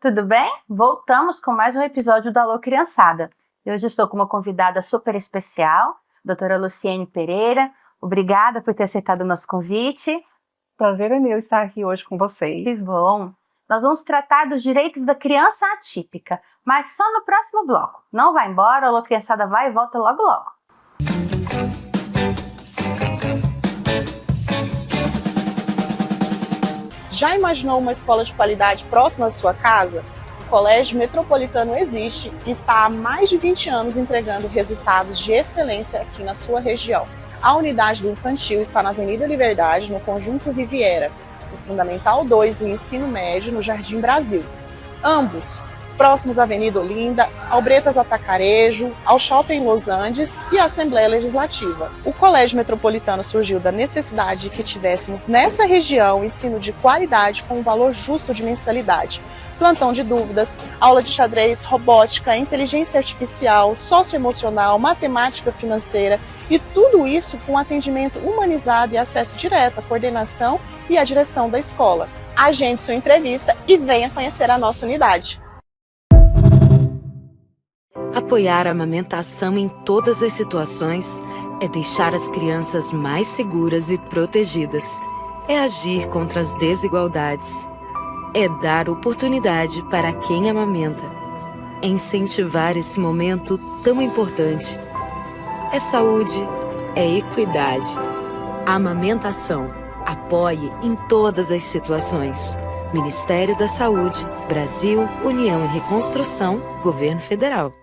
tudo bem? Voltamos com mais um episódio do Alô Criançada. E hoje estou com uma convidada super especial, doutora Luciene Pereira. Obrigada por ter aceitado o nosso convite. Prazer é meu estar aqui hoje com vocês. Que bom! Nós vamos tratar dos direitos da criança atípica, mas só no próximo bloco. Não vai embora, o Alô Criançada vai e volta logo logo. Já imaginou uma escola de qualidade próxima à sua casa? O Colégio Metropolitano existe e está há mais de 20 anos entregando resultados de excelência aqui na sua região. A unidade do infantil está na Avenida Liberdade, no Conjunto Riviera, o Fundamental 2 e Ensino Médio no Jardim Brasil. Ambos próximos à Avenida Olinda, ao Bretas Atacarejo, ao Shopping Los Andes e à Assembleia Legislativa. O Colégio Metropolitano surgiu da necessidade de que tivéssemos nessa região ensino de qualidade com um valor justo de mensalidade. Plantão de dúvidas, aula de xadrez, robótica, inteligência artificial, socioemocional, matemática financeira e tudo isso com atendimento humanizado e acesso direto à coordenação e à direção da escola. Agende sua entrevista e venha conhecer a nossa unidade. Apoiar a amamentação em todas as situações é deixar as crianças mais seguras e protegidas. É agir contra as desigualdades. É dar oportunidade para quem amamenta. É incentivar esse momento tão importante. É saúde, é equidade. Amamentação. Apoie em todas as situações. Ministério da Saúde, Brasil, União e Reconstrução, Governo Federal.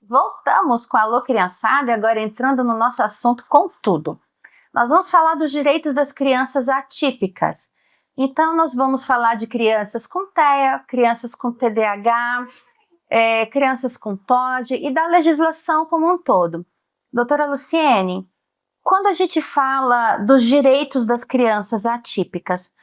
Voltamos com a Alô Criançada e agora entrando no nosso assunto com tudo. Nós vamos falar dos direitos das crianças atípicas. Então, nós vamos falar de crianças com TEA, crianças com TDAH, crianças com TOD e da legislação como um todo. Doutora Luciene, quando a gente fala dos direitos das crianças atípicas,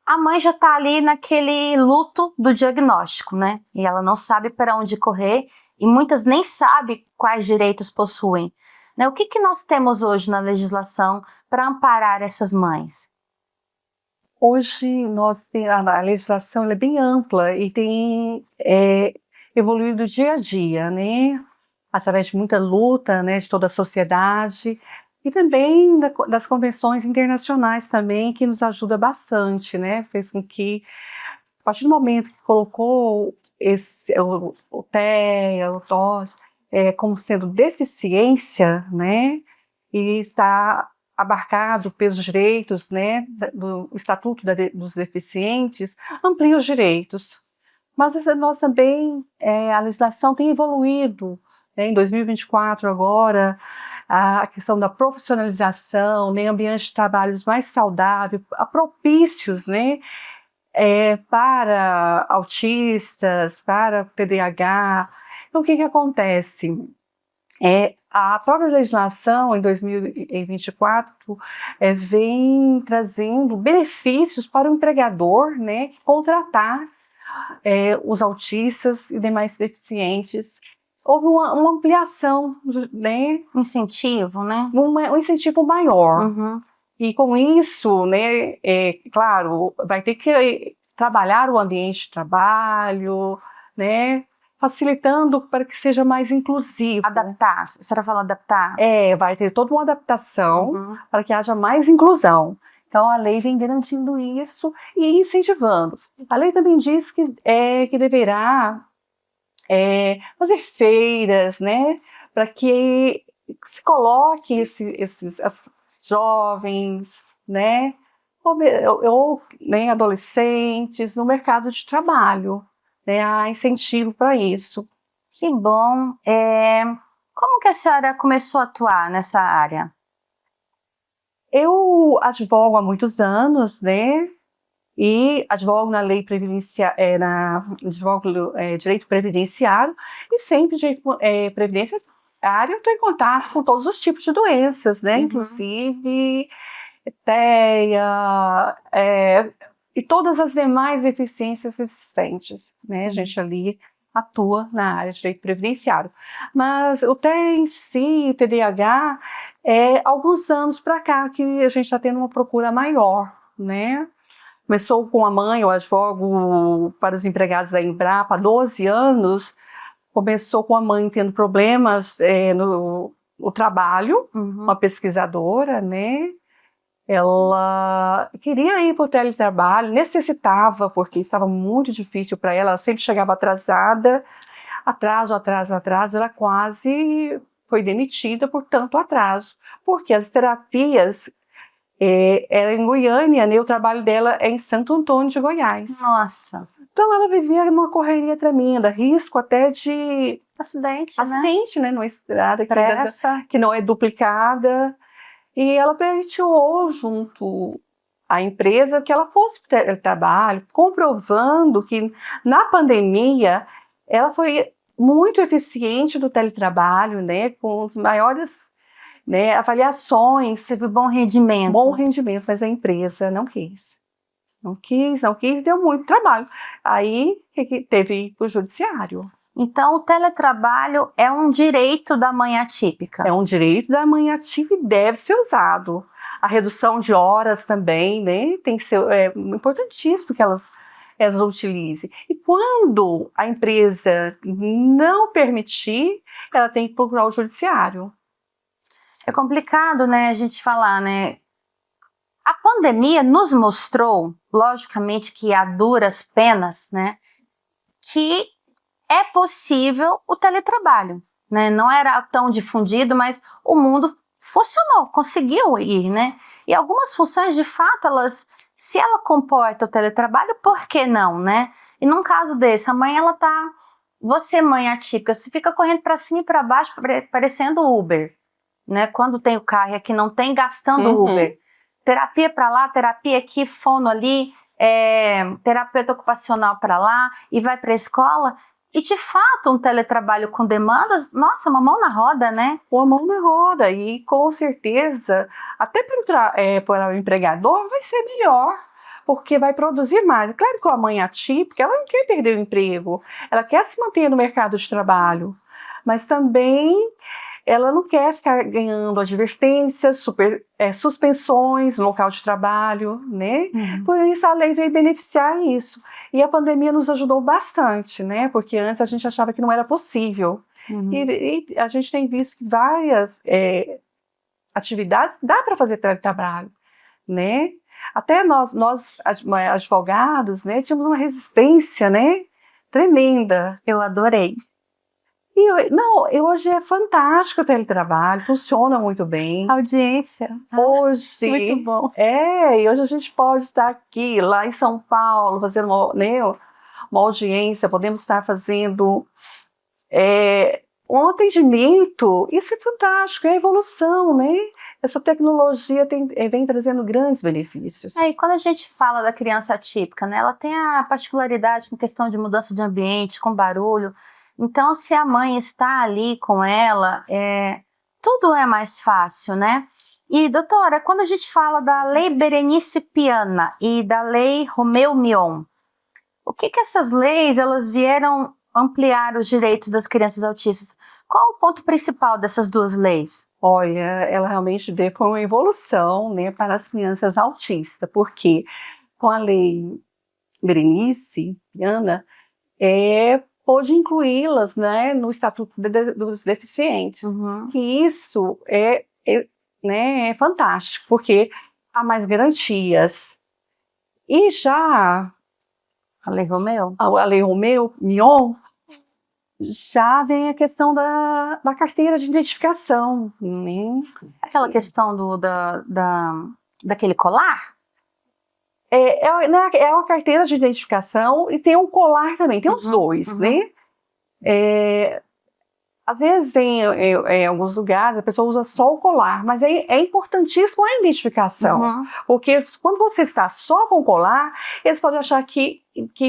a mãe já está ali naquele luto do diagnóstico, né? E ela não sabe para onde correr e muitas nem sabem quais direitos possuem. Né? O que nós temos hoje na legislação para amparar essas mães? Hoje a legislação é bem ampla e tem evoluído dia a dia, né? Através de muita luta, né, de toda a sociedade e também das convenções internacionais também, que nos ajuda bastante, né? Fez com que, a partir do momento que colocou o TEA, o TOD, como sendo deficiência, né? E está abarcado pelos direitos, né, do Estatuto dos Deficientes, amplia os direitos. Mas nós também, a legislação tem evoluído, né, em 2024 agora, a questão da profissionalização, né, ambientes de trabalhos mais saudáveis, propícios, né, para autistas, para TDAH. Então, o que acontece? A própria legislação, em 2024, vem trazendo benefícios para o empregador, né, contratar os autistas e demais deficientes. Houve uma ampliação, né? Incentivo, né? Um incentivo maior. Uhum. E com isso, né, claro, vai ter que trabalhar o ambiente de trabalho, né? Facilitando para que seja mais inclusivo. Adaptar, a senhora fala adaptar? Vai ter toda uma adaptação para que haja mais inclusão. Então, a lei vem garantindo isso e incentivando. A lei também diz que deverá fazer feiras, né, para que se coloque esses jovens, né, ou né, adolescentes no mercado de trabalho. Né, há incentivo para isso. Que bom. Como que a senhora começou a atuar nessa área? Eu advogo há muitos anos, né? E advogo na lei direito previdenciário e sempre direito previdenciário eu estou em contato com todos os tipos de doenças, né? Inclusive TEA, e todas as demais deficiências existentes, né? A gente ali atua na área de direito previdenciário. Mas o TEA em si, o TDAH, alguns anos para cá que a gente está tendo uma procura maior, né? Começou com a mãe, eu advogo para os empregados da Embrapa há 12 anos, começou com a mãe tendo problemas no trabalho, uma pesquisadora, né? Ela queria ir para o teletrabalho, necessitava, porque estava muito difícil para ela sempre chegava atrasada, atraso, ela quase foi demitida por tanto atraso, porque as terapias era em Goiânia, né? O trabalho dela é em Santo Antônio de Goiás. Nossa. Então ela vivia numa correria tremenda, risco até de acidente, né? Numa estrada Pressa. que não é duplicada. E ela pleiteou junto à empresa que ela fosse para o trabalho, comprovando que na pandemia ela foi muito eficiente no teletrabalho, né? Com os maiores, né, avaliações. Teve bom rendimento. Bom rendimento, mas a empresa não quis. Não quis, deu muito trabalho. Aí teve o judiciário. Então, o teletrabalho é um direito da mãe atípica? É um direito da mãe atípica e deve ser usado. A redução de horas também, né? Tem que ser importantíssimo que elas utilizem. E quando a empresa não permitir, ela tem que procurar o judiciário. É complicado, né, a gente falar, né? A pandemia nos mostrou, logicamente que a duras penas, né, que é possível o teletrabalho, né? Não era tão difundido, mas o mundo funcionou, conseguiu ir, né? E algumas funções, de fato, se ela comporta o teletrabalho, por que não, né? E num caso desse, a mãe, você mãe atípica, você fica correndo para cima e para baixo, parecendo Uber, né? Quando tem o carro aqui não tem, gastando Uber. Terapia para lá, terapia aqui, fono ali, terapeuta ocupacional para lá, e vai para a escola. E, de fato, um teletrabalho com demandas, nossa, uma mão na roda, né? Uma mão na roda. E, com certeza, até para o empregador vai ser melhor, porque vai produzir mais. Claro que a mãe atípica, ela não quer perder o emprego, ela quer se manter no mercado de trabalho, mas também ela não quer ficar ganhando advertências, suspensões no local de trabalho, né? Por isso a lei veio beneficiar isso. E a pandemia nos ajudou bastante, né? Porque antes a gente achava que não era possível. E a gente tem visto que várias atividades dá para fazer teletrabalho, né? Até nós advogados, né, tínhamos uma resistência, né, tremenda. Eu adorei. Hoje é fantástico o teletrabalho, funciona muito bem. Audiência. Hoje, muito bom. E hoje a gente pode estar aqui, lá em São Paulo, fazendo uma audiência, podemos estar fazendo um atendimento. Isso é fantástico, é a evolução, né? Essa tecnologia vem trazendo grandes benefícios. E quando a gente fala da criança atípica, né, ela tem a particularidade com questão de mudança de ambiente, com barulho. Então, se a mãe está ali com ela, tudo é mais fácil, né? E, doutora, quando a gente fala da Lei Berenice Piana e da Lei Romeu-Mion, o que essas leis, elas vieram ampliar os direitos das crianças autistas? Qual o ponto principal dessas duas leis? Olha, ela realmente veio com uma evolução, né, para as crianças autistas, porque com a Lei Berenice Piana, pôde incluí-las, né, no Estatuto dos Deficientes. Que isso é fantástico, porque há mais garantias. E já a Lei Romeu? A Lei Romeu-Mion, já vem a questão da carteira de identificação. Né? Aquela questão daquele colar? É uma carteira de identificação e tem um colar também, tem os dois, né? Às vezes em alguns lugares a pessoa usa só o colar, mas é importantíssimo a identificação, porque quando você está só com o colar, eles podem achar que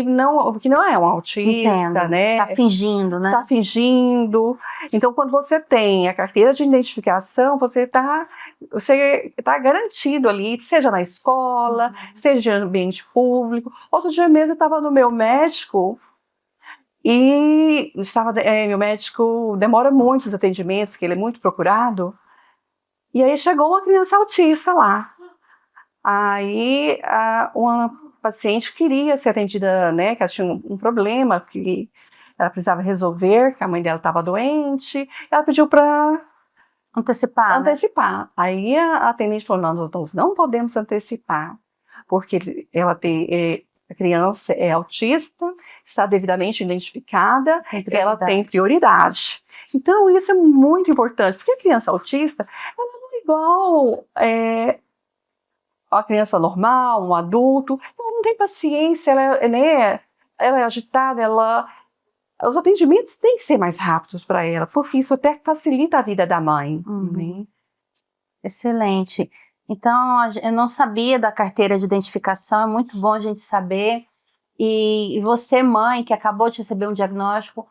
não é um autista, né? Está fingindo, né? Está fingindo. Então, quando você tem a carteira de identificação, você está garantido ali, seja na escola, seja em ambiente público. Outro dia mesmo eu estava no meu médico E meu médico demora muito os atendimentos, que ele é muito procurado. E aí chegou uma criança autista lá. Aí uma paciente queria ser atendida, né, que ela tinha um problema que ela precisava resolver, que a mãe dela estava doente. Ela pediu para antecipar. Antecipar. Aí a atendente falou: nós não podemos antecipar, porque a criança é autista, está devidamente identificada, ela tem prioridade. Então, isso é muito importante, porque a criança autista, ela não é igual a criança normal, um adulto, ela não tem paciência, ela é agitada, os atendimentos têm que ser mais rápidos para ela, porque isso até facilita a vida da mãe. Né? Excelente. Então, eu não sabia da carteira de identificação, é muito bom a gente saber. E você, mãe, que acabou de receber um diagnóstico,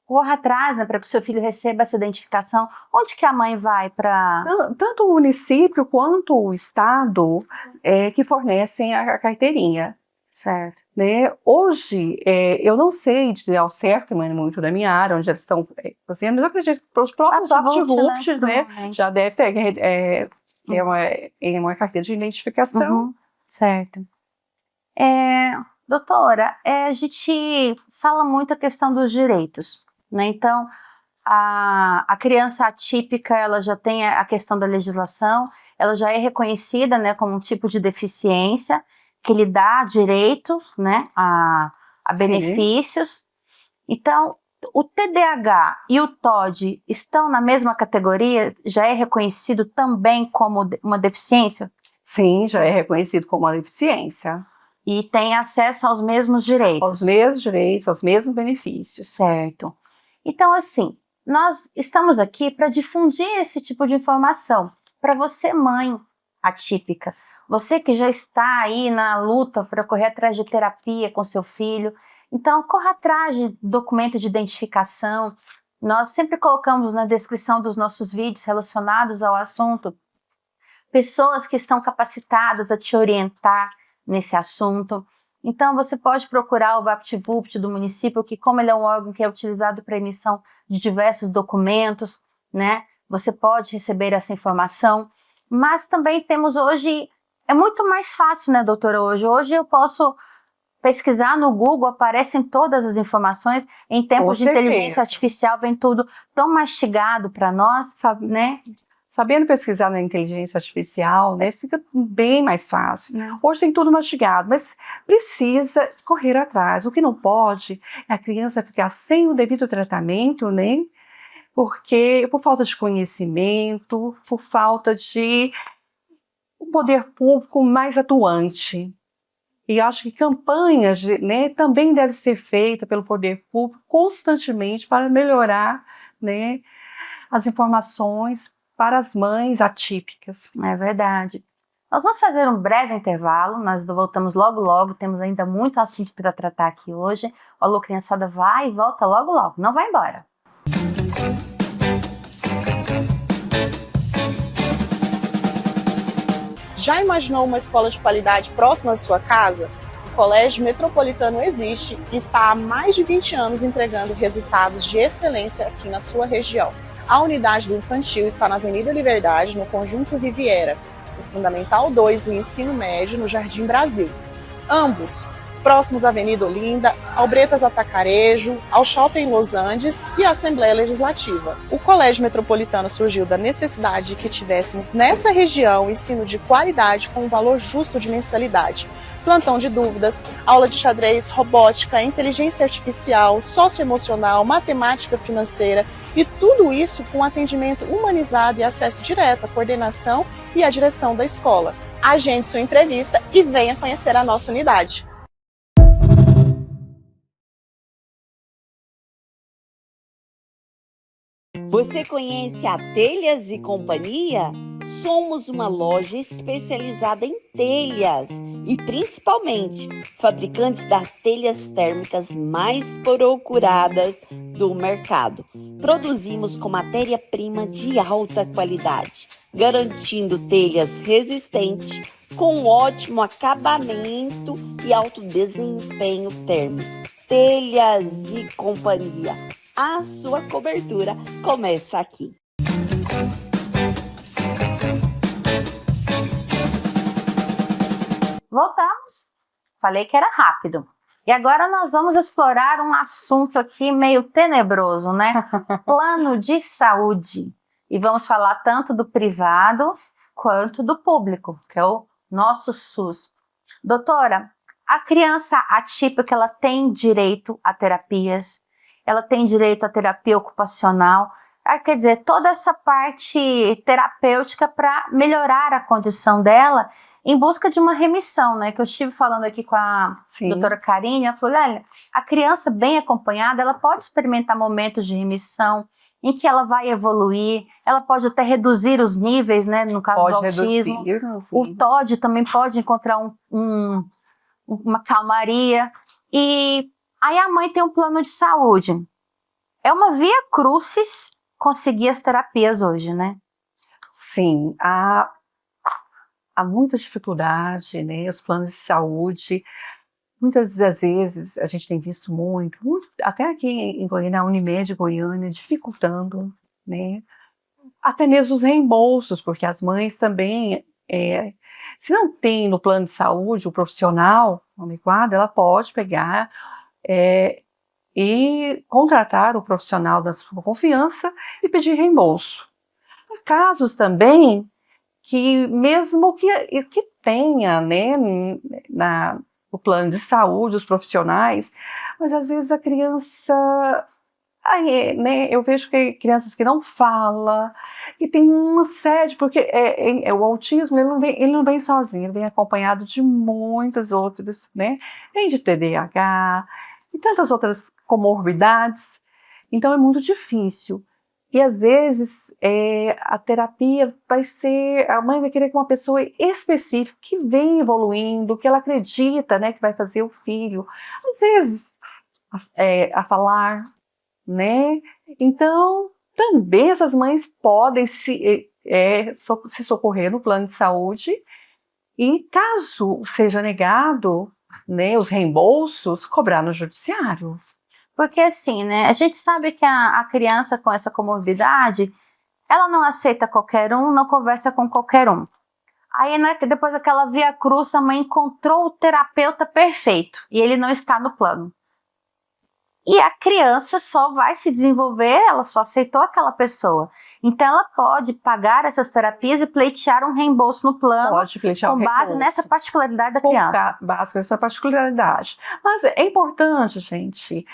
corra atrás, né, para que o seu filho receba essa identificação. Onde que a mãe vai para... Tanto o município quanto o estado que fornecem a carteirinha. Certo. Né? Hoje, eu não sei dizer ao certo, não é muito da minha área, onde eles estão fazendo, mas eu acredito que os próprios VaptVupt, né, já deve ter uma carteira de identificação. Certo. Doutora, a gente fala muito a questão dos direitos, né? Então, a criança atípica, ela já tem a questão da legislação, ela já é reconhecida, né, como um tipo de deficiência, que lhe dá direitos, né, a benefícios. Então, o TDAH e o TOD estão na mesma categoria? Já é reconhecido também como uma deficiência? Sim, já é reconhecido como uma deficiência. E tem acesso aos mesmos direitos? Aos mesmos direitos, aos mesmos benefícios. Certo. Então, assim, nós estamos aqui para difundir esse tipo de informação. Para você, mãe atípica, você que já está aí na luta para correr atrás de terapia com seu filho, então corra atrás de documento de identificação. Nós sempre colocamos na descrição dos nossos vídeos relacionados ao assunto pessoas que estão capacitadas a te orientar nesse assunto. Então você pode procurar o VaptVupt do município, que como ele é um órgão que é utilizado para emissão de diversos documentos, né, você pode receber essa informação. Mas também temos hoje... É muito mais fácil, né, doutora, hoje eu posso pesquisar no Google, aparecem todas as informações, em tempos de inteligência artificial vem tudo tão mastigado para nós, né? Sabendo pesquisar na inteligência artificial, né, fica bem mais fácil. Hoje tem tudo mastigado, mas precisa correr atrás. O que não pode é a criança ficar sem o devido tratamento, né, por falta de conhecimento, por falta de um poder público mais atuante. E acho que campanhas, né, também devem ser feitas pelo poder público constantemente para melhorar, né, as informações para as mães atípicas. É verdade. Nós vamos fazer um breve intervalo, nós voltamos logo, temos ainda muito assunto para tratar aqui hoje. O Alô Criançada vai e volta logo, não vai embora. Já imaginou uma escola de qualidade próxima à sua casa? O Colégio Metropolitano existe e está há mais de 20 anos entregando resultados de excelência aqui na sua região. A unidade do infantil está na Avenida Liberdade, no Conjunto Riviera, o Fundamental 2 e Ensino Médio no Jardim Brasil. Ambos próximos à Avenida Olinda, ao Bretas Atacarejo, ao Shopping Los Andes e à Assembleia Legislativa. O Colégio Metropolitano surgiu da necessidade de que tivéssemos nessa região ensino de qualidade com um valor justo de mensalidade. Plantão de dúvidas, aula de xadrez, robótica, inteligência artificial, socioemocional, matemática financeira e tudo isso com atendimento humanizado e acesso direto à coordenação e à direção da escola. Agende sua entrevista e venha conhecer a nossa unidade. Você conhece a Telhas e Companhia? Somos uma loja especializada em telhas e principalmente fabricantes das telhas térmicas mais procuradas do mercado. Produzimos com matéria-prima de alta qualidade, garantindo telhas resistentes com ótimo acabamento e alto desempenho térmico. Telhas e Companhia. A sua cobertura começa aqui. Voltamos. Falei que era rápido. E agora nós vamos explorar um assunto aqui meio tenebroso, né? Plano de saúde. E vamos falar tanto do privado quanto do público, que é o nosso SUS. Doutora, a criança atípica, ela tem direito a terapias, ela tem direito à terapia ocupacional, quer dizer, toda essa parte terapêutica para melhorar a condição dela em busca de uma remissão, né? Que eu estive falando aqui com a doutora Karine, ela falou, olha, a criança bem acompanhada, ela pode experimentar momentos de remissão, em que ela vai evoluir, ela pode até reduzir os níveis, né? No caso do autismo. O TOD também pode encontrar uma calmaria. E aí a mãe tem um plano de saúde. É uma via crucis conseguir as terapias hoje, né? Sim, há muita dificuldade, né? Os planos de saúde, muitas das vezes a gente tem visto muito até aqui em Goiânia, na Unimed Goiânia, dificultando, né? Até mesmo os reembolsos, porque as mães também, se não tem no plano de saúde o profissional adequado, ela pode pegar e contratar o profissional da sua confiança e pedir reembolso. Há casos também que mesmo que tenha, né, no plano de saúde, os profissionais, mas às vezes a criança, né, eu vejo que crianças que não falam, que tem uma série, porque o autismo ele não vem sozinho, ele vem acompanhado de muitas outras, né, tem de TDAH e tantas outras comorbidades, então é muito difícil. E às vezes a terapia a mãe vai querer que uma pessoa específica, que vem evoluindo, que ela acredita, né, que vai fazer o filho, às vezes a falar, né? Então, também essas mães podem se socorrer no plano de saúde e, caso seja negado, né, os reembolsos, cobrar no judiciário. Porque assim, né, a gente sabe que a criança com essa comorbidade, ela não aceita qualquer um, não conversa com qualquer um. Aí, né, depois daquela via cruz, a mãe encontrou o terapeuta perfeito e ele não está no plano. E a criança só vai se desenvolver, ela só aceitou aquela pessoa. Então, ela pode pagar essas terapias e pleitear um reembolso no plano, com base nessa particularidade da criança. Com base nessa particularidade. Mas é importante, gente,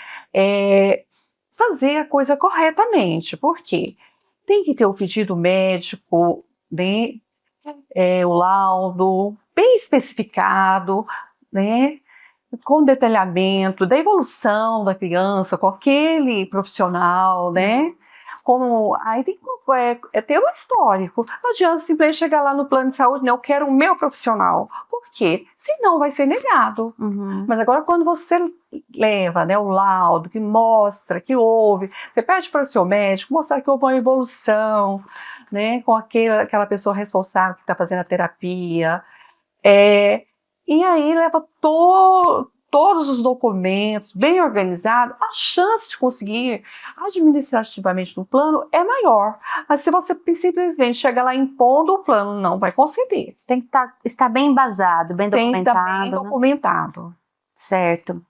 fazer a coisa corretamente. Por quê? Tem que ter o pedido médico, né, o laudo bem especificado, né, com detalhamento da evolução da criança, com aquele profissional, né? Aí tem que ter um histórico. Não adianta simplesmente chegar lá no plano de saúde, né? Eu quero o meu profissional. Por quê? Senão vai ser negado. Uhum. Mas agora quando você leva, né, o laudo, que mostra que houve, você pede para o seu médico mostrar que houve uma evolução, né, com aquela pessoa responsável que está fazendo a terapia, e aí leva todos os documentos bem organizados, a chance de conseguir administrativamente no plano é maior. Mas se você simplesmente chega lá impondo, o plano não vai conceder. Tem que estar bem embasado, bem documentado. Tem que estar bem documentado. Certo.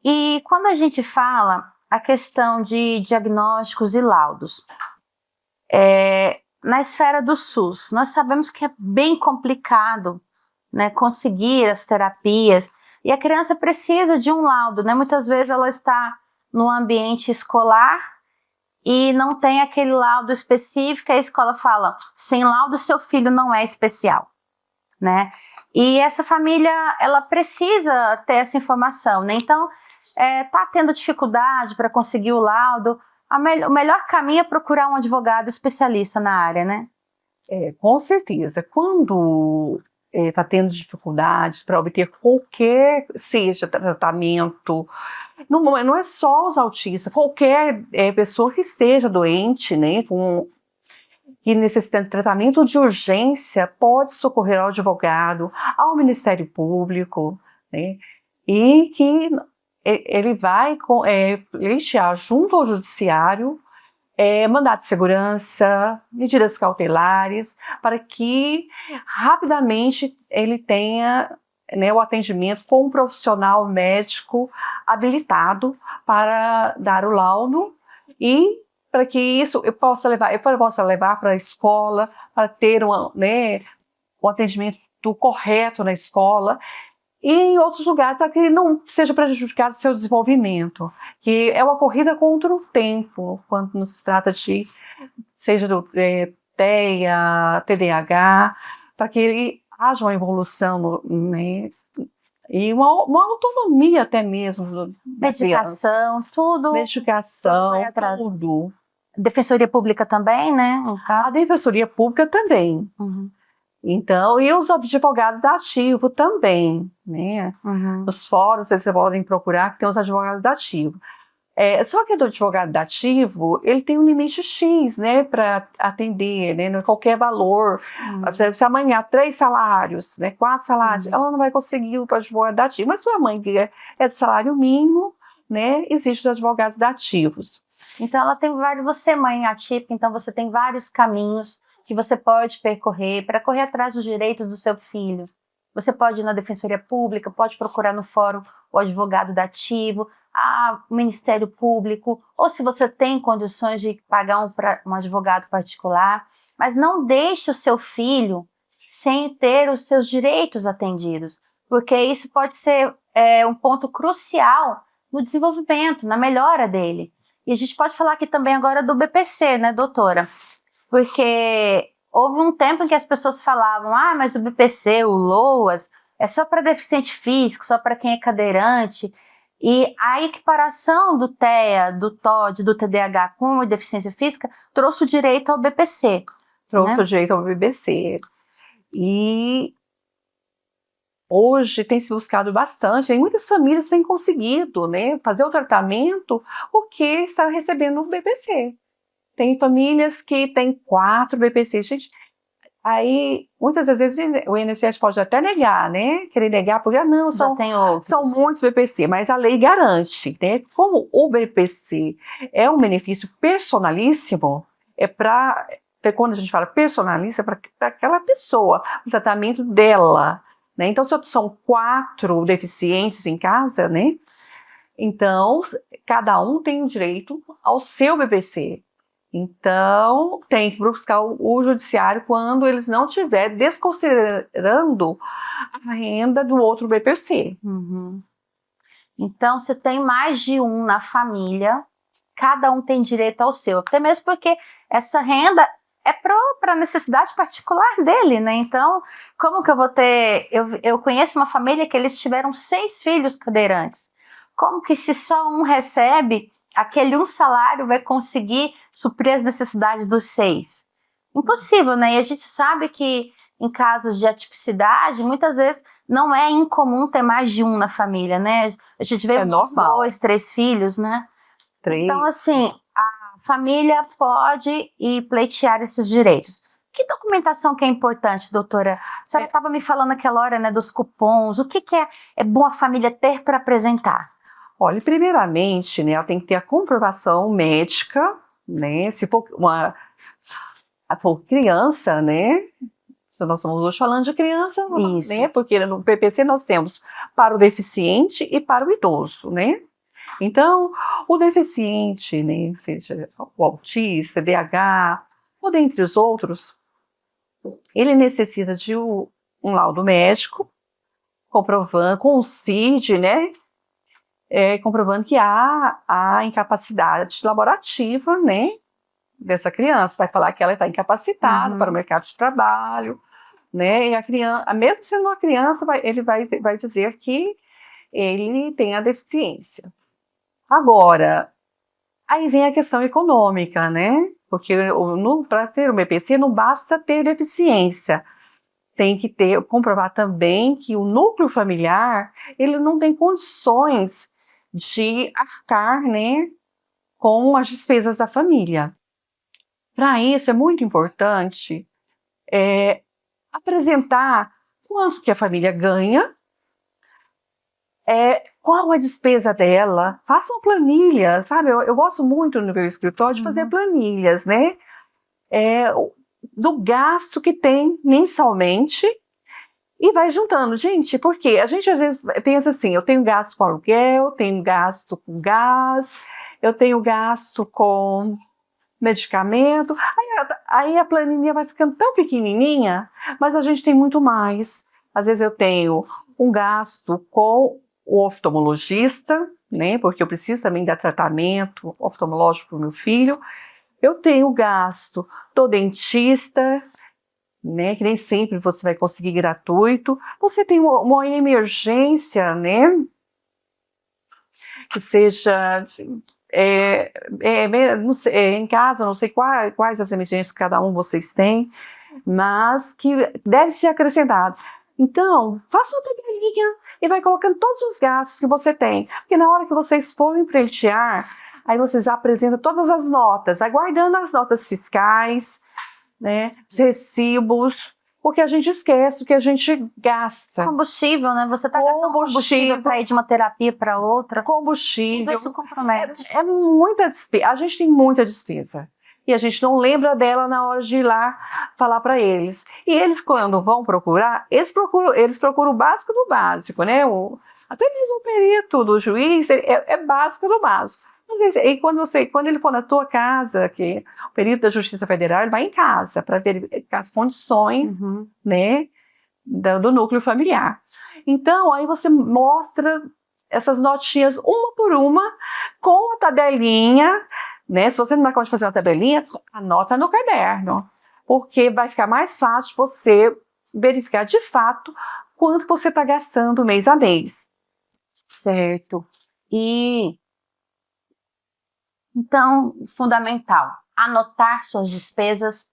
E quando a gente fala a questão de diagnósticos e laudos, na esfera do SUS, nós sabemos que é bem complicado, né, conseguir as terapias, e a criança precisa de um laudo, né? Muitas vezes ela está no ambiente escolar e não tem aquele laudo específico, a escola fala, sem laudo seu filho não é especial, né? E essa família, ela precisa ter essa informação, né? Então, tá tendo dificuldade para conseguir o laudo, o melhor caminho é procurar um advogado especialista na área, né? Com certeza. Quando está tendo dificuldades para obter qualquer seja tratamento, não é só os autistas, qualquer pessoa que esteja doente, né, que necessita de tratamento de urgência, pode socorrer ao advogado, ao Ministério Público, né, e que ele vai pleitear junto ao judiciário mandado de segurança, medidas cautelares, para que rapidamente ele tenha, né, o atendimento com um profissional médico habilitado para dar o laudo e para que isso eu possa levar para a escola, para ter um atendimento correto na escola e em outros lugares para que não seja prejudicado seu desenvolvimento, que é uma corrida contra o tempo, quando se trata de, seja do TEA, TDAH, para que ele haja uma evolução, né, e uma autonomia até mesmo. Medicação, tudo. Medicação, tudo. Defensoria Pública também, né? A Defensoria Pública também. Uhum. Então, e os advogados da ativo também, né? Uhum. Nos fóruns, vocês podem procurar que tem os advogados da ativo. Só que do advogado da ativo, ele tem um limite X, né, para atender, né, não é qualquer valor. Se amanhã 3 salários, né, 4 salários, ela não vai conseguir o advogado da ativo. Mas se a mãe é de salário mínimo, né, existem os advogados da ativos. Então, ela tem vários, você mãe atípica, então você tem vários caminhos que você pode percorrer para correr atrás dos direitos do seu filho. Você pode ir na Defensoria Pública, pode procurar no fórum o advogado da ativo, o Ministério Público, ou se você tem condições de pagar um advogado particular, mas não deixe o seu filho sem ter os seus direitos atendidos, porque isso pode ser um ponto crucial no desenvolvimento, na melhora dele. E a gente pode falar aqui também agora do BPC, né, doutora? Porque houve um tempo em que as pessoas falavam, mas o BPC, o LOAS, é só para deficiente físico, só para quem é cadeirante. E a equiparação do TEA, do TOD, do TDAH com a deficiência física trouxe o direito ao BPC. Trouxe, né, o direito ao BPC. E hoje tem se buscado bastante, e muitas famílias têm conseguido, né, fazer o tratamento porque está recebendo o BPC. Tem famílias que têm 4 BPC. Gente, aí muitas vezes o INSS pode até negar, né? Querer negar, porque não, são muitos BPC, mas a lei garante, né? Como o BPC é um benefício personalíssimo, quando a gente fala personalíssimo, é para aquela pessoa, o tratamento dela, né? Então, se são 4 deficientes em casa, né? Então, cada um tem o direito ao seu BPC. Então, tem que buscar o judiciário quando eles não estiverem desconsiderando a renda do outro BPC. Uhum. Então, se tem mais de um na família, cada um tem direito ao seu. Até mesmo porque essa renda é para a necessidade particular dele, né? Então, como que eu vou ter... Eu conheço uma família que eles tiveram 6 filhos cadeirantes. Como que se só um recebe... aquele um salário vai conseguir suprir as necessidades dos 6? Impossível, né? E a gente sabe que em casos de atipicidade, muitas vezes não é incomum ter mais de um na família, né? A gente vê 2, 3 filhos, né? 3. Então, assim, a família pode ir pleitear esses direitos. Que documentação que é importante, doutora? A senhora estava me falando naquela hora, né, dos cupons. O que é bom a família ter para apresentar? Olha, primeiramente, né, ela tem que ter a comprovação médica, né, se for criança, né, se nós estamos hoje falando de criança, né, porque no PPC nós temos para o deficiente e para o idoso, né. Então, o deficiente, né, seja o autista, DH, ou dentre os outros, ele necessita de um laudo médico, comprovando, com o CID, né, comprovando que há a incapacidade laborativa, né, dessa criança. Vai falar que ela está incapacitada para o mercado de trabalho, né, e a criança, mesmo sendo uma criança, ele vai dizer que ele tem a deficiência. Agora, aí vem a questão econômica, né, porque para ter o BPC não basta ter deficiência, tem que comprovar também que o núcleo familiar, ele não tem condições de arcar, né, com as despesas da família. Para isso é muito importante apresentar quanto que a família ganha, qual a despesa dela, faça uma planilha, sabe? Eu gosto muito no meu escritório de fazer planilhas, né? Do gasto que tem mensalmente e vai juntando. Gente, porque a gente às vezes pensa assim, eu tenho gasto com aluguel, tenho gasto com gás, eu tenho gasto com medicamento, aí a planilha vai ficando tão pequenininha, mas a gente tem muito mais. Às vezes eu tenho um gasto com o oftalmologista, né, porque eu preciso também dar tratamento oftalmológico para o meu filho. Eu tenho gasto do dentista, né, que nem sempre você vai conseguir gratuito. Você tem uma emergência, né, que seja não sei, em casa, não sei quais as emergências que cada um vocês têm, mas que deve ser acrescentado. Então, faça uma tabelinha e vai colocando todos os gastos que você tem, porque na hora que vocês forem pleitear, aí vocês apresentam todas as notas, vai guardando as notas fiscais, né, os recibos, porque a gente esquece o que a gente gasta. Combustível, né? Você está gastando combustível para ir de uma terapia para outra. Combustível. Tudo isso compromete. É muita despesa. A gente tem muita despesa. E a gente não lembra dela na hora de ir lá falar para eles. E eles, quando vão procurar, eles procuram o básico do básico, né? Até mesmo o perito do juiz é básico do básico. E quando ele for na tua casa, que o perito da Justiça Federal, ele vai em casa para verificar as condições, né, do núcleo familiar. Então, aí você mostra essas notinhas uma por uma, com a tabelinha, né? Se você não dá conta de fazer uma tabelinha, anota no caderno, porque vai ficar mais fácil você verificar de fato quanto você está gastando mês a mês. Certo. Então, fundamental, anotar suas despesas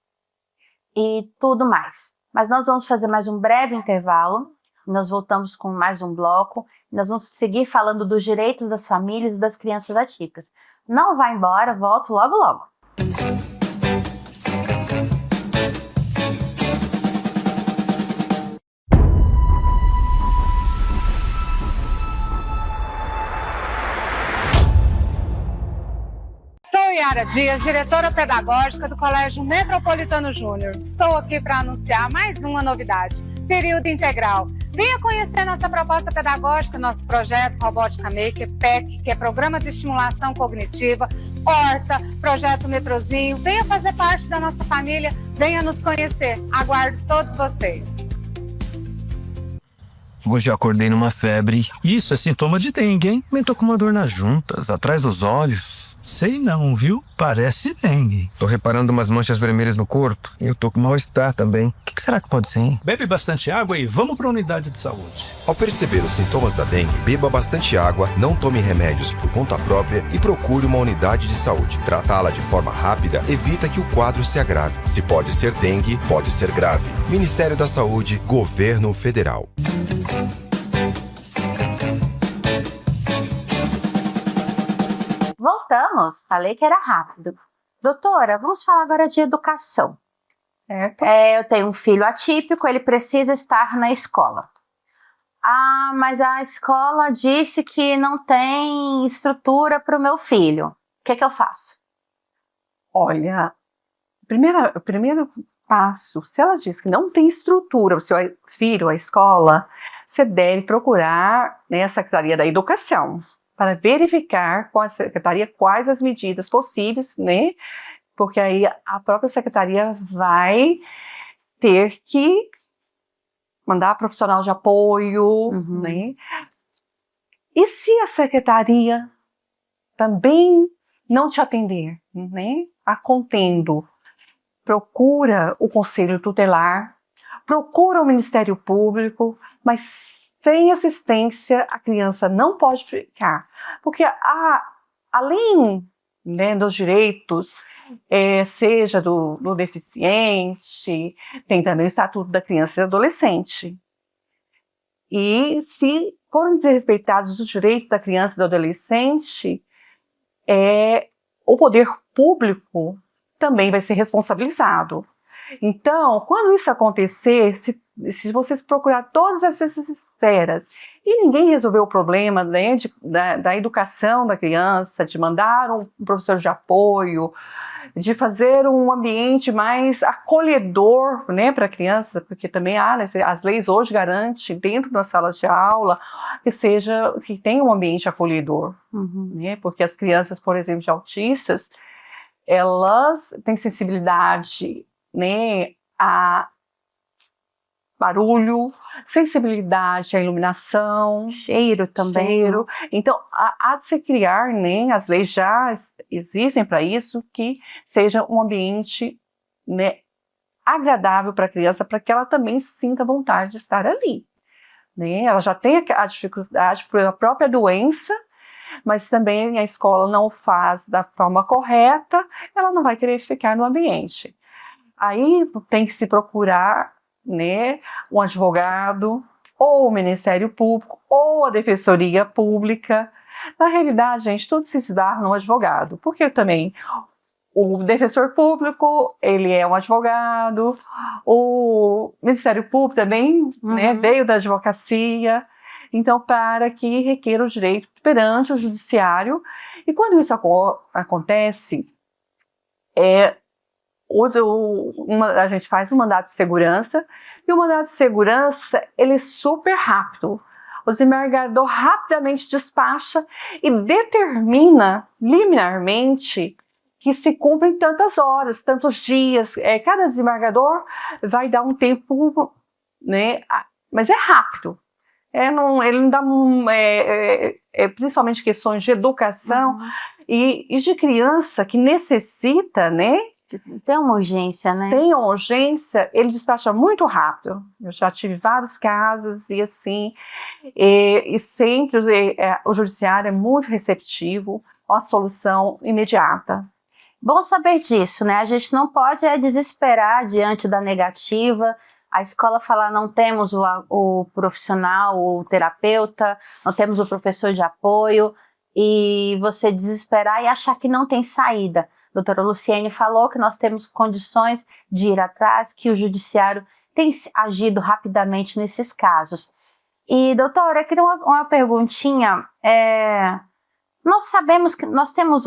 e tudo mais. Mas nós vamos fazer mais um breve intervalo, nós voltamos com mais um bloco, nós vamos seguir falando dos direitos das famílias e das crianças atípicas. Não vá embora, volto logo logo. Sou Yara Dias, diretora pedagógica do Colégio Metropolitano Júnior. Estou aqui para anunciar mais uma novidade, período integral. Venha conhecer nossa proposta pedagógica, nossos projetos Robótica Maker, PEC, que é Programa de Estimulação Cognitiva, Horta, Projeto Metrozinho. Venha fazer parte da nossa família, venha nos conhecer. Aguardo todos vocês. Hoje eu acordei numa febre. Isso é sintoma de dengue, hein? Também tô com uma dor nas juntas, atrás dos olhos. Sei não, viu? Parece dengue. Tô reparando umas manchas vermelhas no corpo e eu tô com mal-estar também. O que será que pode ser, hein? Bebe bastante água e vamos para a unidade de saúde. Ao perceber os sintomas da dengue, beba bastante água, não tome remédios por conta própria e procure uma unidade de saúde. Tratá-la de forma rápida evita que o quadro se agrave. Se pode ser dengue, pode ser grave. Ministério da Saúde, Governo Federal. Voltamos, falei que era rápido. Doutora, vamos falar agora de educação. Certo? Eu tenho um filho atípico, ele precisa estar na escola. Ah, mas a escola disse que não tem estrutura para o meu filho. O que eu faço? Olha, o primeiro passo, se ela diz que não tem estrutura para o seu filho, a escola, você deve procurar, né, a Secretaria da Educação, para verificar com a secretaria quais as medidas possíveis, né? Porque aí a própria secretaria vai ter que mandar profissional de apoio, né? E se a secretaria também não te atender, né? A contendo, procura o Conselho Tutelar, procura o Ministério Público, mas sem assistência, a criança não pode ficar. Porque além, né, dos direitos, seja do deficiente, tem também o Estatuto da Criança e do Adolescente. E se forem desrespeitados os direitos da criança e do adolescente, o poder público também vai ser responsabilizado. Então, quando isso acontecer, se vocês procurar todas essas severas. E ninguém resolveu o problema, né, da educação da criança, de mandar um professor de apoio, de fazer um ambiente mais acolhedor, né, para a criança, porque também as leis hoje garantem, dentro da sala de aula, que tenha um ambiente acolhedor. Né, porque as crianças, por exemplo, de autistas, elas têm sensibilidade, né, a barulho, sensibilidade à iluminação, cheiro também. Então, há de se criar, né, as leis já existem para isso, que seja um ambiente, né, agradável para a criança, para que ela também sinta vontade de estar ali. Né? Ela já tem a dificuldade pela própria doença, mas também a escola não o faz da forma correta, ela não vai querer ficar no ambiente. Aí tem que se procurar, né, um advogado, ou o Ministério Público, ou a Defensoria Pública. Na realidade, gente, tudo se dá no advogado, porque também o defensor público, ele é um advogado, o Ministério Público também, né, veio da advocacia, então para que requer o direito perante o judiciário. E quando isso acontece, a gente faz um mandado de segurança, e o mandado de segurança, ele é super rápido. O desembargador rapidamente despacha e determina liminarmente que se cumprem tantas horas, tantos dias. Cada desembargador vai dar um tempo, né, mas é rápido. Ele não dá principalmente questões de educação e de criança que necessita, né? Tem uma urgência, né? Tem uma urgência, ele despacha muito rápido. Eu já tive vários casos e assim, e sempre o judiciário é muito receptivo a solução imediata. Bom saber disso, né? A gente não pode desesperar diante da negativa. A escola falar não temos o profissional, o terapeuta, não temos o professor de apoio, e você desesperar e achar que não tem saída. A doutora Luciene falou que nós temos condições de ir atrás, que o judiciário tem agido rapidamente nesses casos. E, doutora, eu queria uma perguntinha. Nós sabemos que nós temos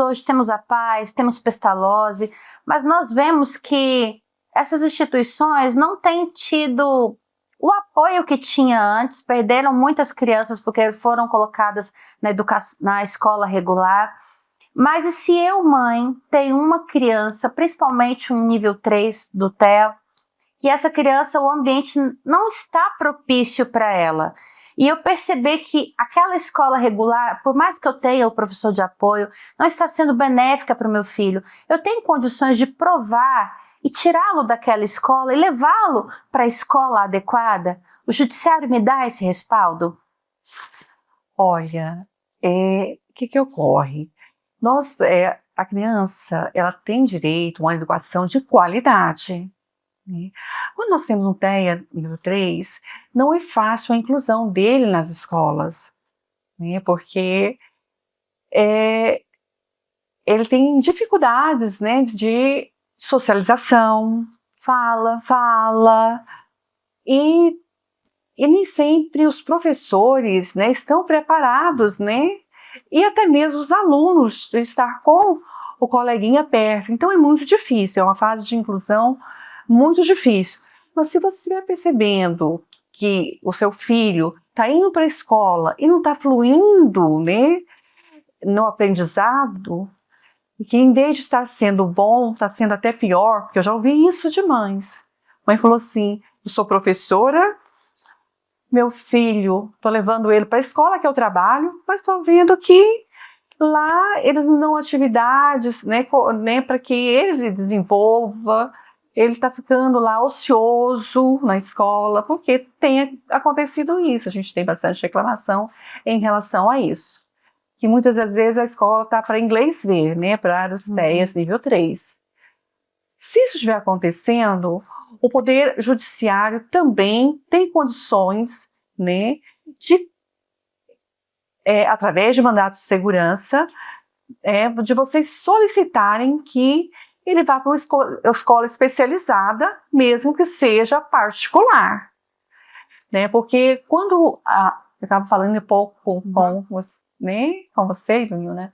a PAS, temos Pestalozzi, mas nós vemos que essas instituições não têm tido o apoio que tinha antes, perderam muitas crianças porque foram colocadas na escola regular. Mas e se eu, mãe, tenho uma criança, principalmente um nível 3 do TEA, e essa criança, o ambiente não está propício para ela, e eu perceber que aquela escola regular, por mais que eu tenha o professor de apoio, não está sendo benéfica para o meu filho, eu tenho condições de provar e tirá-lo daquela escola e levá-lo para a escola adequada? O judiciário me dá esse respaldo? Olha, o que ocorre? A criança, ela tem direito a uma educação de qualidade. Né? Quando nós temos um TEA nível 3, não é fácil a inclusão dele nas escolas, né? Porque ele tem dificuldades, né, de socialização, fala, e nem sempre os professores, né, estão preparados, né? E até mesmo os alunos de estar com o coleguinha perto. Então é muito difícil, é uma fase de inclusão muito difícil. Mas se você estiver percebendo que o seu filho está indo para a escola e não está fluindo, né, no aprendizado, e que em vez de estar sendo bom, está sendo até pior, porque eu já ouvi isso de mães. A mãe falou assim: eu sou professora, meu filho, estou levando ele para a escola que eu trabalho, mas estou vendo que lá eles não dão atividades, né, para que ele desenvolva. Ele está ficando lá ocioso na escola, porque tem acontecido isso. A gente tem bastante reclamação em relação a isso. Que muitas das vezes a escola está para inglês ver, né, para os TEAs nível 3. Se isso estiver acontecendo, o Poder Judiciário também tem condições, né, de, através de mandatos de segurança, de vocês solicitarem que ele vá para uma escola especializada, mesmo que seja particular. né? Porque quando eu estava falando um pouco com você, Júnior, né?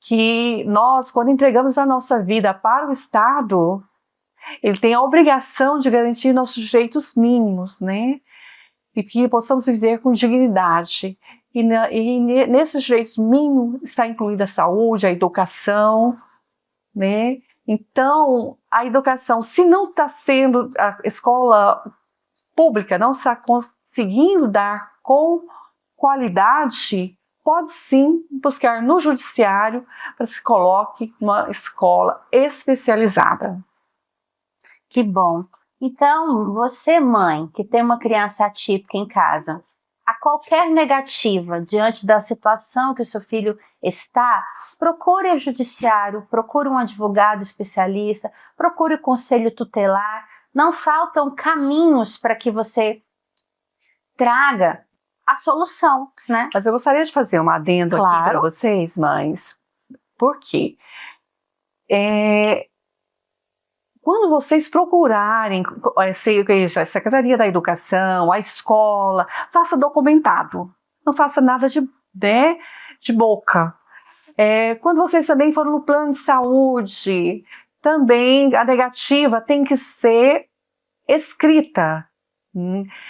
Que nós, quando entregamos a nossa vida para o Estado, ele tem a obrigação de garantir nossos direitos mínimos, né? E que possamos viver com dignidade. E nesses direitos mínimos está incluída a saúde, a educação, né? Então, a educação, se não está sendo, a escola pública não está conseguindo dar com qualidade, pode sim buscar no judiciário para que se coloque uma escola especializada. Que bom. Então, você, mãe, que tem uma criança atípica em casa, a qualquer negativa diante da situação que o seu filho está, procure o judiciário, procure um advogado especialista, procure o conselho tutelar. Não faltam caminhos para que você traga a solução, né? Mas eu gostaria de fazer um adendo aqui para vocês, mães. Por quê? Quando vocês procurarem, seja a Secretaria da Educação, a escola, faça documentado. Não faça nada de boca. Quando vocês também forem no plano de saúde, também a negativa tem que ser escrita.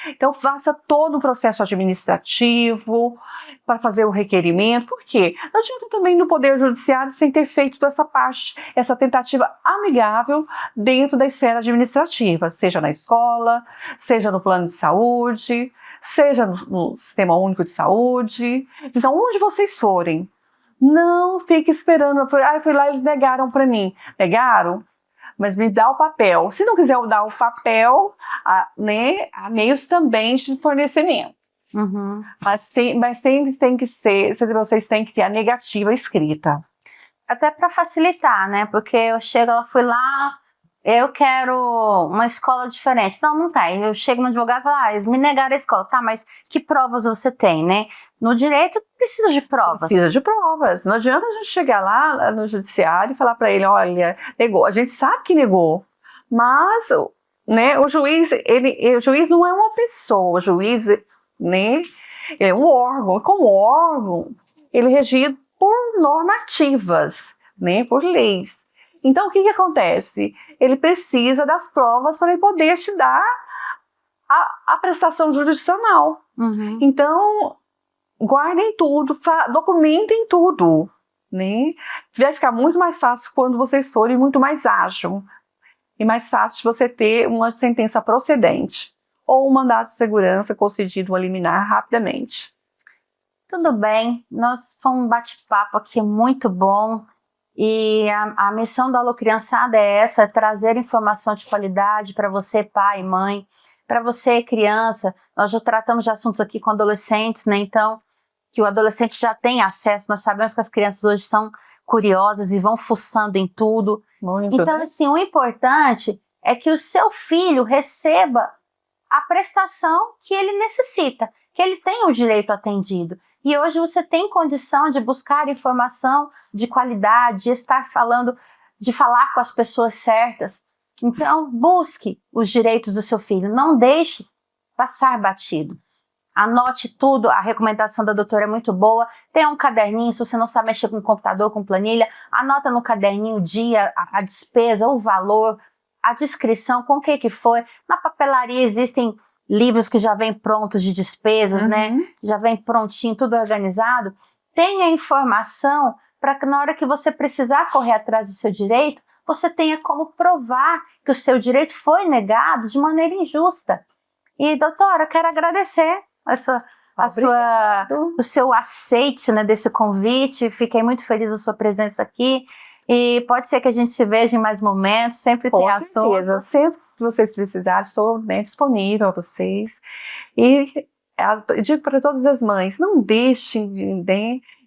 Então, faça todo o processo administrativo para fazer o requerimento. Por quê? Não adianta também no Poder Judiciário sem ter feito toda essa parte, essa tentativa amigável dentro da esfera administrativa, seja na escola, seja no plano de saúde, seja no Sistema Único de Saúde. Então, onde vocês forem, não fique esperando. Fui lá, eles negaram para mim. Negaram? Mas me dá o papel. Se não quiser dar o papel, há meios também de fornecimento. Uhum. Mas sempre tem que ser, vocês têm que ter a negativa escrita. Até para facilitar, né? Porque eu fui lá, eu quero uma escola diferente. Não tem. Eu chego no advogado e falo, eles me negaram a escola. Tá, mas que provas você tem, né? No direito, precisa de provas. Precisa de provas. Não adianta a gente chegar lá no judiciário e falar para ele, olha, negou. A gente sabe que negou, mas, né, o juiz não é uma pessoa. O juiz, né, é um órgão. E como órgão, ele é regido por normativas, né, por leis. Então, o que acontece? Ele precisa das provas para ele poder te dar a prestação jurisdicional. Uhum. Então, guardem tudo, documentem tudo, né? Vai ficar muito mais fácil quando vocês forem muito mais ágil. E mais fácil de você ter uma sentença procedente ou um mandado de segurança concedido, um liminar rapidamente. Tudo bem, foi um bate-papo aqui muito bom. E a missão da Alô Criançada é essa, trazer informação de qualidade para você, pai e mãe, para você, criança. Nós já tratamos de assuntos aqui com adolescentes, né? Então, que o adolescente já tem acesso, nós sabemos que as crianças hoje são curiosas e vão fuçando em tudo. Muito, então, né? assim, o importante é que o seu filho receba a prestação que ele necessita, que ele tenha o direito atendido. E hoje você tem condição de buscar informação de qualidade, de falar com as pessoas certas. Então, busque os direitos do seu filho, não deixe passar batido. Anote tudo, a recomendação da doutora é muito boa. Tem um caderninho, se você não sabe mexer com computador, com planilha, anota no caderninho o dia, a despesa, o valor, a descrição, com o que foi. Na papelaria existem livros que já vêm prontos de despesas, né? Já vem prontinho, tudo organizado. Tenha informação para que na hora que você precisar correr atrás do seu direito, você tenha como provar que o seu direito foi negado de maneira injusta. E, doutora, quero agradecer o seu aceite, né, desse convite. Fiquei muito feliz da sua presença aqui. E pode ser que a gente se veja em mais momentos, sempre tem assunto. Sempre que vocês precisarem, estou disponível a vocês. E eu digo para todas as mães, não deixem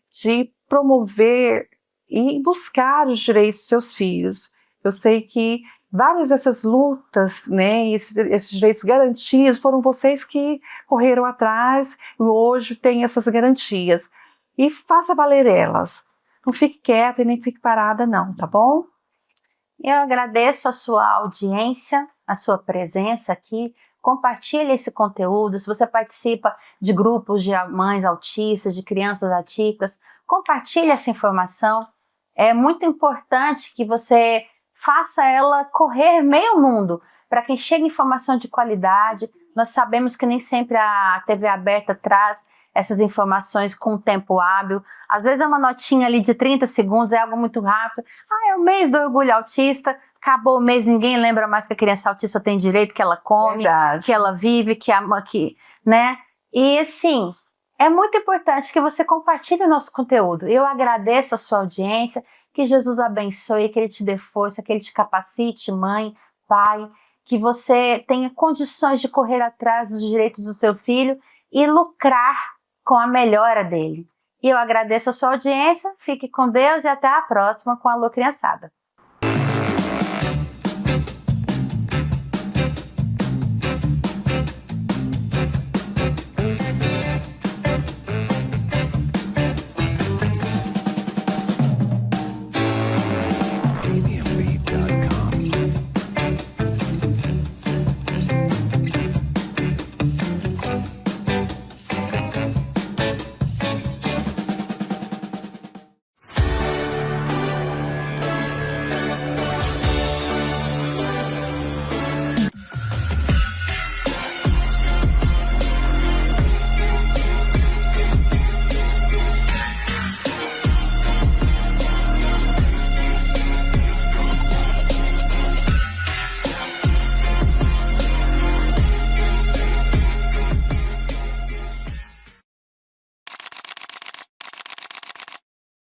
de promover e buscar os direitos dos seus filhos. Eu sei que várias dessas lutas, né, esses direitos garantidos, foram vocês que correram atrás e hoje têm essas garantias. E faça valer elas. Não fique quieta e nem fique parada não, tá bom? Eu agradeço a sua audiência, a sua presença aqui. compartilhe esse conteúdo. Se você participa de grupos de mães autistas, de crianças atípicas, compartilhe essa informação. É muito importante que você faça ela correr meio mundo, para que chegue informação de qualidade. Nós sabemos que nem sempre a TV aberta traz essas informações com tempo hábil. Às vezes é uma notinha ali de 30 segundos, é algo muito rápido. É o mês do orgulho autista, acabou o mês, ninguém lembra mais que a criança autista tem direito, que ela come, Verdade. que ela vive, né? E assim, é muito importante que você compartilhe o nosso conteúdo. Eu agradeço a sua audiência, que Jesus abençoe, que Ele te dê força, que Ele te capacite, mãe, pai, que você tenha condições de correr atrás dos direitos do seu filho e lucrar com a melhora dele. E eu agradeço a sua audiência, fique com Deus e até a próxima com a Alô Criançada.